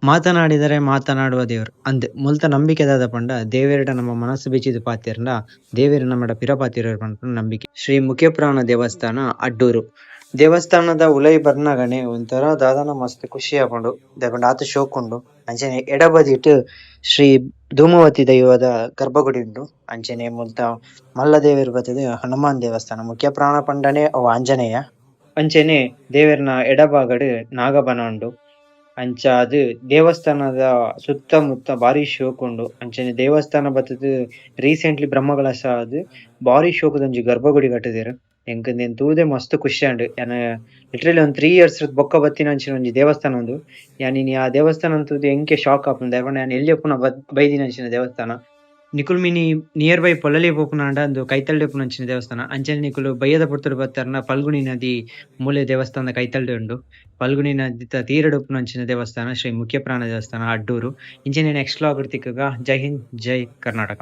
ಮಾತನಾಡಿದರೆ ಮಾತನಾಡುವ ದೇವರು ಅಂದ್ ಮುಲ್ತ ನಂಬಿಕೆದಾದ ಪಂಡ ದೇವೇರಡ ನಮ್ಮ ಮನಸ್ಸು ಬಿಚ್ಚಿದು ಪಾತಿರ್ಂಡ ದೇವೇರು ನಮ್ಮಡ ಪಿರ ಪಾತಿರ ಪಂಡ ನಂಬಿಕೆ. ಶ್ರೀ ಮುಖ್ಯಪ್ರಾಣ ದೇವಸ್ಥಾನ ಅಡ್ಡೂರು ದೇವಸ್ಥಾನದ ಉಲೈ ಬರ್ನಗನೆ ಒಂಥರ ದಾದಾನ ಮಸ್ತ್ ಖುಷಿ ಆಪುಂಡು ದಾಯೆಪಂಡ ಆತ್ ಶೋಕ್ ಉಂಡು. ಅಂಚನೆ ಎಡಬದಿಟ್ ಶ್ರೀ ಧೂಮವತಿ ದೈವದ ಗರ್ಭಗುಡಿ ಉಂಡು. ಅಂಚನೆ ಮುಲ್ತ ಮಲ್ಲ ದೇವೆರ್ ಬತ್ತುದು ಹನುಮಾನ್ ದೇವಸ್ಥಾನ. ಮುಖ್ಯ ಪ್ರಾಣ ಪಂಡನೆ ಅವು ಆಂಜನೇಯ. ಅಂಚನೆ ದೇವೆರ್ನ ಎಡಭಾಗಡ್ ನಾಗಬನ ಉಂಡು. ಅಂಚ ಅದ್ ದೇವಸ್ಥಾನದ ಸುತ್ತಮುತ್ತ ಬಾರಿ ಶೋಕ್ ಉಂಡು. ಅಂಚನೆ ದೇವಸ್ಥಾನ ಬತ್ತುದು ರೀಸೆಂಟ್ಲಿ ಬ್ರಹ್ಮಕಲಶ ಆದ್ ಬಾರಿ ಶೋಕುದ ಗರ್ಭಗುಡಿ ಕಟ್ಟುದೆರ್. ಎಂಕ್ ಉಂದೆನ್ ತೂದೆ ಮಸ್ತ್ ಖುಷಿ ಆಂಡ್ ಯಾನ್ ಲಿಟ್ರಲಿ ಒಂದ್ 3 years ಬೊಕ್ಕ ಬತ್ತಿನಂಚಿನ ಒಂಜಿ ದೇವಸ್ಥಾನ ಉಂದು. ಯಾನ್ ಇನಿ ಆ ದೇವಸ್ಥಾನ ತೂದೆ ಎಂಕೆ ಶಾಕ್ ಆಪುಂಡು ದಾಯೆಪಂಡ ಯಾನ್ ಎಲ್ಯ ಉಪ್ಪುನ ಬೈದಿನಂಚಿನ ದೇವಸ್ಥಾನ. ನಿಕುಲ್ ಮಿನಿ ನಿಯರ್ ಬೈ ಪೊಲ್ಲಲಿ ಪೋಪುನಾಂಡ ಅಂದು ಕೈತಲ್ಡೆ ಉಪ್ಪುನಂಚಿನ ದೇವಸ್ಥಾನ. ಅಂಚನೆ ನಿಕುಲು ಬಯ್ಯದ ಪುರ್ತುಡು ಬತ್ತಾರ್ನ ಫಲ್ಗುಣಿ ನದಿ ಮೂಲೆ ದೇವಸ್ಥಾನದ ಕೈತಲ್ಡೆ ಉಂಡು. ಫಲ್ಗುಣಿ ನದಿ ತೀರಡ್ ಉಪ್ಪುನಂಚಿನ ದೇವಸ್ಥಾನ ಶ್ರೀ ಮುಖ್ಯಪ್ರಾಣ ದೇವಸ್ಥಾನ ಅಡ್ಡೂರು. ಇಂಚನೆ ನೆಕ್ಸ್ಟ್ ವ್ಲಾಗ್ ತಿಕ್ಕಗ ಜೈ ಹಿಂದ್ ಜೈ ಕರ್ನಾಟಕ.